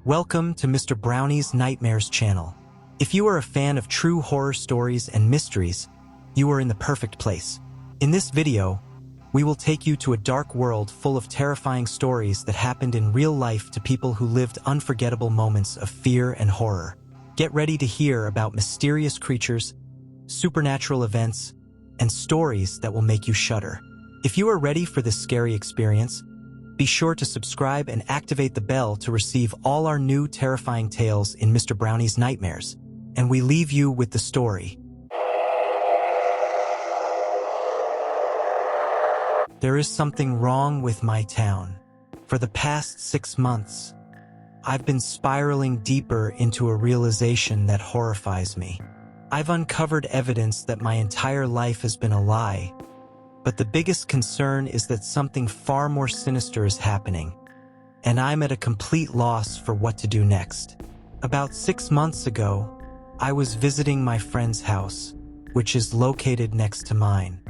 Welcome to Mr. Brownie's Nightmares channel. If you are a fan of true horror stories and mysteries, you are in the perfect place. In this video, we will take you to a dark world full of terrifying stories that happened in real life to people who lived unforgettable moments of fear and horror. Get ready to hear about mysterious creatures, supernatural events, and stories that will make you shudder. If you are ready for this scary experience, be sure to subscribe and activate the bell to receive all our new terrifying tales in Mr. Brownie's Nightmares. And we leave you with the story. There is something wrong with my town. For the past 6 months, I've been spiraling deeper into a realization that horrifies me. I've uncovered evidence that my entire life has been a lie. But the biggest concern is that something far more sinister is happening, and I'm at a complete loss for what to do next. About 6 months ago, I was visiting my friend's house, which is located next to mine.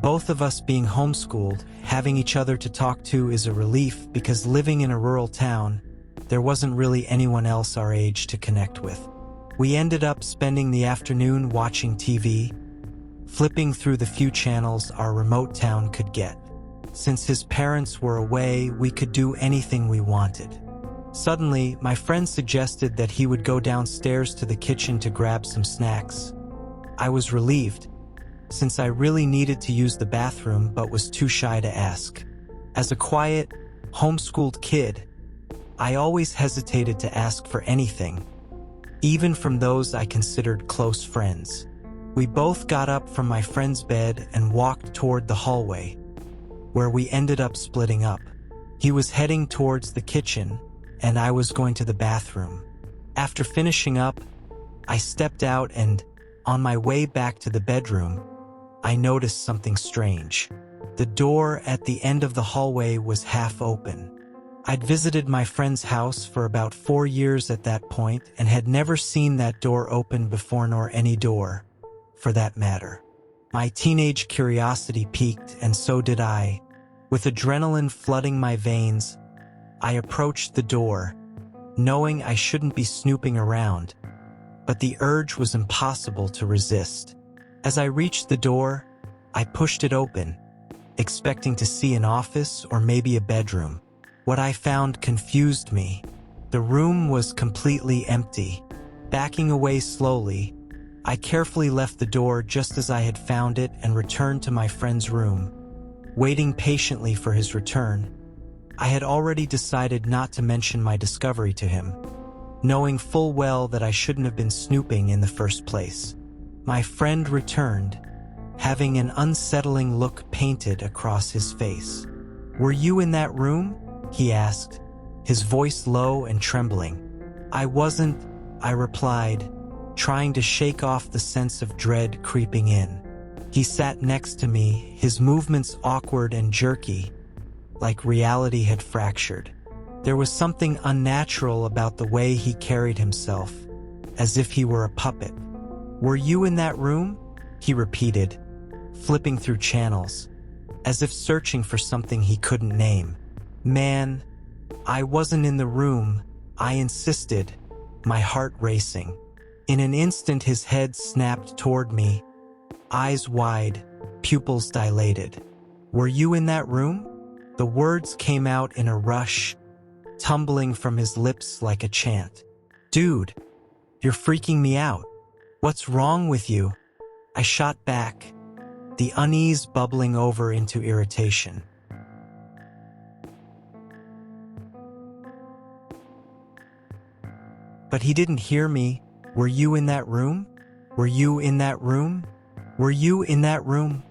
Both of us being homeschooled, having each other to talk to is a relief because living in a rural town, there wasn't really anyone else our age to connect with. We ended up spending the afternoon watching TV, flipping through the few channels our remote town could get. Since his parents were away, we could do anything we wanted. Suddenly, my friend suggested that he would go downstairs to the kitchen to grab some snacks. I was relieved, since I really needed to use the bathroom but was too shy to ask. As a quiet, homeschooled kid, I always hesitated to ask for anything, even from those I considered close friends. We both got up from my friend's bed and walked toward the hallway, where we ended up splitting up. He was heading towards the kitchen, and I was going to the bathroom. After finishing up, I stepped out and, on my way back to the bedroom, I noticed something strange. The door at the end of the hallway was half open. I'd visited my friend's house for about 4 years at that point and had never seen that door open before, nor any door, for that matter. My teenage curiosity piqued, and so did I. With adrenaline flooding my veins, I approached the door, knowing I shouldn't be snooping around, but the urge was impossible to resist. As I reached the door, I pushed it open, expecting to see an office or maybe a bedroom. What I found confused me. The room was completely empty. Backing away slowly, I carefully left the door just as I had found it and returned to my friend's room, waiting patiently for his return. I had already decided not to mention my discovery to him, knowing full well that I shouldn't have been snooping in the first place. My friend returned, having an unsettling look painted across his face. "Were you in that room?" he asked, his voice low and trembling. "I wasn't," I replied, trying to shake off the sense of dread creeping in. He sat next to me, his movements awkward and jerky, like reality had fractured. There was something unnatural about the way he carried himself, as if he were a puppet. "Were you in that room?" he repeated, flipping through channels, as if searching for something he couldn't name. "Man, I wasn't in the room," I insisted, my heart racing. In an instant his head snapped toward me, eyes wide, pupils dilated. "Were you in that room?" The words came out in a rush, tumbling from his lips like a chant. "Dude, you're freaking me out. What's wrong with you?" I shot back, the unease bubbling over into irritation. But he didn't hear me. "Were you in that room? Were you in that room? Were you in that room?"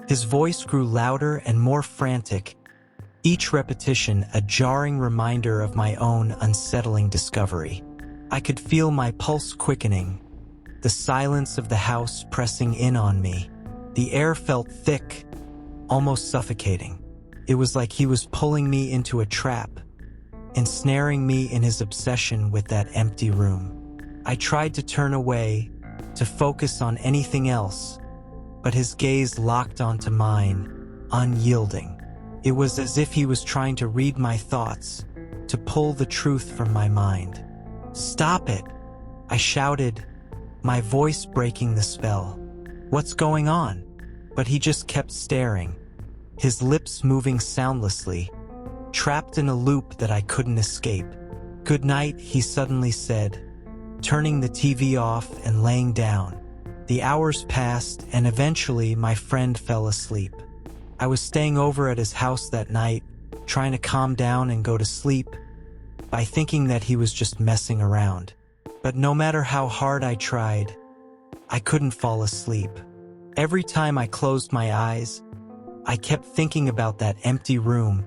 His voice grew louder and more frantic, each repetition a jarring reminder of my own unsettling discovery. I could feel my pulse quickening, the silence of the house pressing in on me. The air felt thick, almost suffocating. It was like he was pulling me into a trap, ensnaring me in his obsession with that empty room. I tried to turn away, to focus on anything else, but his gaze locked onto mine, unyielding. It was as if he was trying to read my thoughts, to pull the truth from my mind. "Stop it!" I shouted, my voice breaking the spell. "What's going on?" But he just kept staring, his lips moving soundlessly, trapped in a loop that I couldn't escape. "Good night," he suddenly said, turning the TV off and laying down. The hours passed, and eventually my friend fell asleep. I was staying over at his house that night, trying to calm down and go to sleep, by thinking that he was just messing around. But no matter how hard I tried, I couldn't fall asleep. Every time I closed my eyes, I kept thinking about that empty room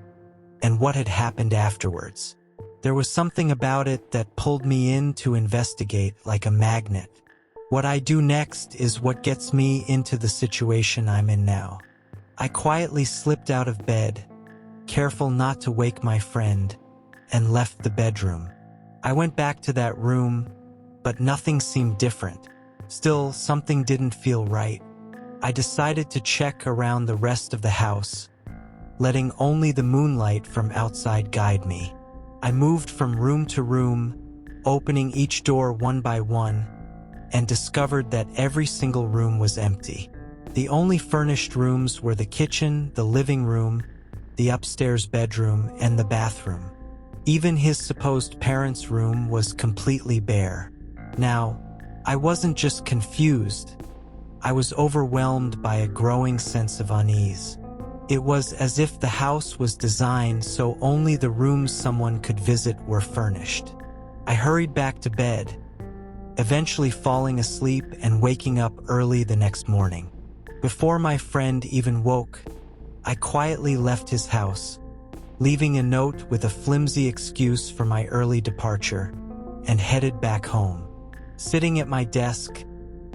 and what had happened afterwards. There was something about it that pulled me in to investigate like a magnet. What I do next is what gets me into the situation I'm in now. I quietly slipped out of bed, careful not to wake my friend, and left the bedroom. I went back to that room, but nothing seemed different. Still, something didn't feel right. I decided to check around the rest of the house, letting only the moonlight from outside guide me. I moved from room to room, opening each door one by one, and discovered that every single room was empty. The only furnished rooms were the kitchen, the living room, the upstairs bedroom, and the bathroom. Even his supposed parents' room was completely bare. Now, I wasn't just confused. I was overwhelmed by a growing sense of unease. It was as if the house was designed so only the rooms someone could visit were furnished. I hurried back to bed, eventually falling asleep and waking up early the next morning. Before my friend even woke, I quietly left his house, leaving a note with a flimsy excuse for my early departure, and headed back home. Sitting at my desk,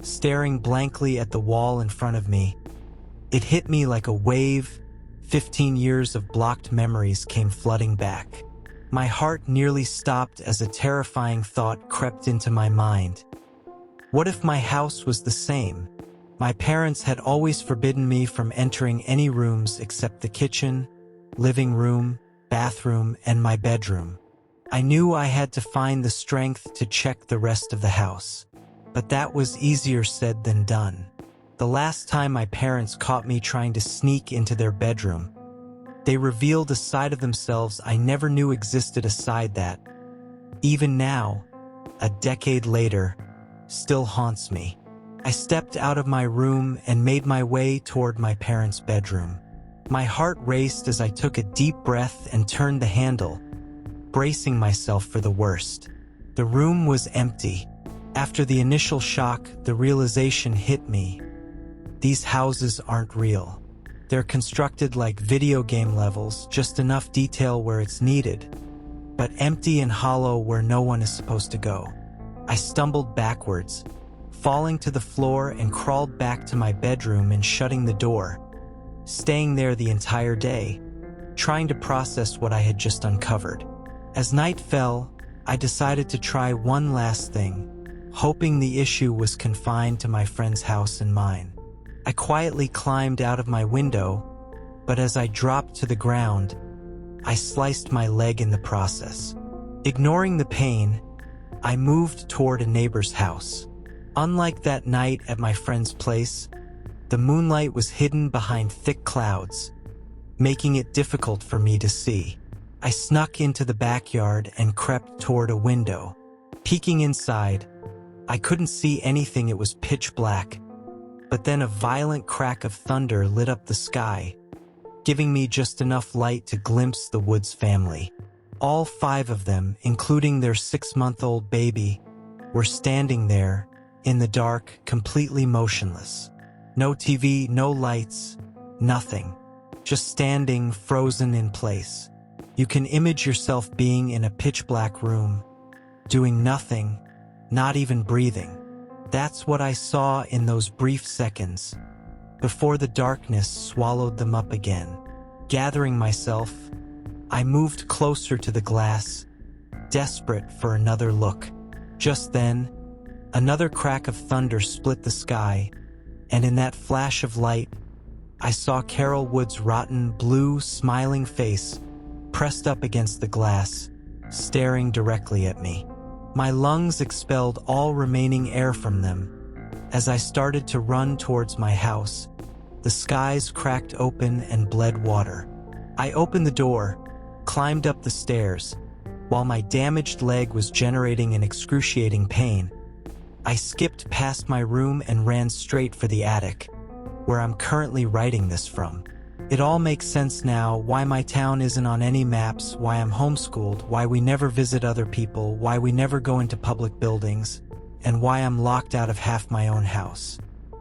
staring blankly at the wall in front of me, it hit me like a wave. 15 years of blocked memories came flooding back. My heart nearly stopped as a terrifying thought crept into my mind. What if my house was the same? My parents had always forbidden me from entering any rooms except the kitchen, living room, bathroom, and my bedroom. I knew I had to find the strength to check the rest of the house. But that was easier said than done. The last time my parents caught me trying to sneak into their bedroom, they revealed a side of themselves I never knew existed, a side that, even now, a decade later, still haunts me. I stepped out of my room and made my way toward my parents' bedroom. My heart raced as I took a deep breath and turned the handle, bracing myself for the worst. The room was empty. After the initial shock, the realization hit me. These houses aren't real. They're constructed like video game levels, just enough detail where it's needed, but empty and hollow where no one is supposed to go. I stumbled backwards, falling to the floor, and crawled back to my bedroom and shutting the door, staying there the entire day, trying to process what I had just uncovered. As night fell, I decided to try one last thing, hoping the issue was confined to my friend's house and mine. I quietly climbed out of my window, but as I dropped to the ground, I sliced my leg in the process. Ignoring the pain, I moved toward a neighbor's house. Unlike that night at my friend's place, the moonlight was hidden behind thick clouds, making it difficult for me to see. I snuck into the backyard and crept toward a window. Peeking inside, I couldn't see anything. It was pitch black. But then a violent crack of thunder lit up the sky, giving me just enough light to glimpse the Woods family. All 5 of them, including their 6-month-old baby, were standing there, in the dark, completely motionless. No TV, no lights, nothing. Just standing, frozen in place. You can image yourself being in a pitch-black room, doing nothing, not even breathing. That's what I saw in those brief seconds, before the darkness swallowed them up again. Gathering myself, I moved closer to the glass, desperate for another look. Just then, another crack of thunder split the sky, and in that flash of light, I saw Carol Wood's rotten, blue, smiling face pressed up against the glass, staring directly at me. My lungs expelled all remaining air from them. As I started to run towards my house, the skies cracked open and bled water. I opened the door, climbed up the stairs. While my damaged leg was generating an excruciating pain, I skipped past my room and ran straight for the attic, where I'm currently writing this from. It all makes sense now, why my town isn't on any maps, why I'm homeschooled, why we never visit other people, why we never go into public buildings, and why I'm locked out of half my own house.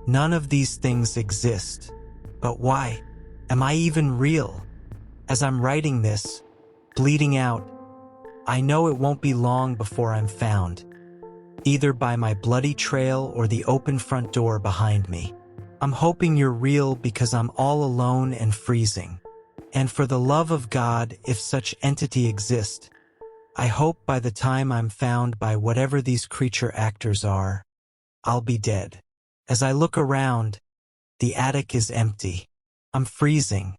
None of these things exist. But why? Am I even real? As I'm writing this, bleeding out, I know it won't be long before I'm found, either by my bloody trail or the open front door behind me. I'm hoping you're real because I'm all alone and freezing. And for the love of God, if such entity exists, I hope by the time I'm found by whatever these creature actors are, I'll be dead. As I look around, the attic is empty. I'm freezing.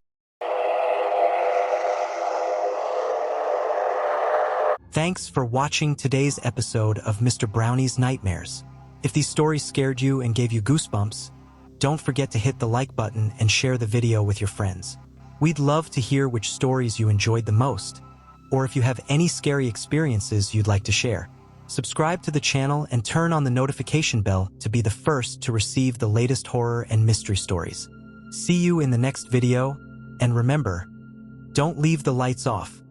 Thanks for watching today's episode of Mr. Brownie's Nightmares. If these stories scared you and gave you goosebumps, don't forget to hit the like button and share the video with your friends. We'd love to hear which stories you enjoyed the most, or if you have any scary experiences you'd like to share. Subscribe to the channel and turn on the notification bell to be the first to receive the latest horror and mystery stories. See you in the next video, and remember, don't leave the lights off.